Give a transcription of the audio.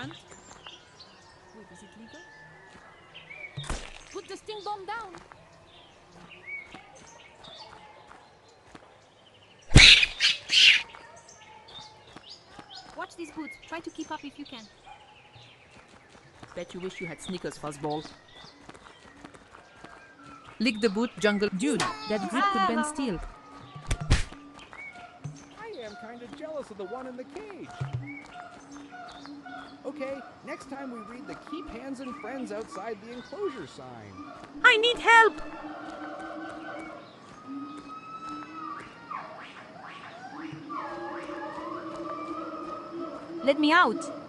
front. Wait, is it legal? Put the sting bomb down. Watch these boots. Try to keep up if you can. Bet you wish you had sneakers, fuzzball. Lick the boot, jungle. Dude, that grip could bend steel. I am kind of jealous of the one in the cage. Okay, next time we read the Keep Hands and Friends outside the enclosure sign. I need help! Let me out.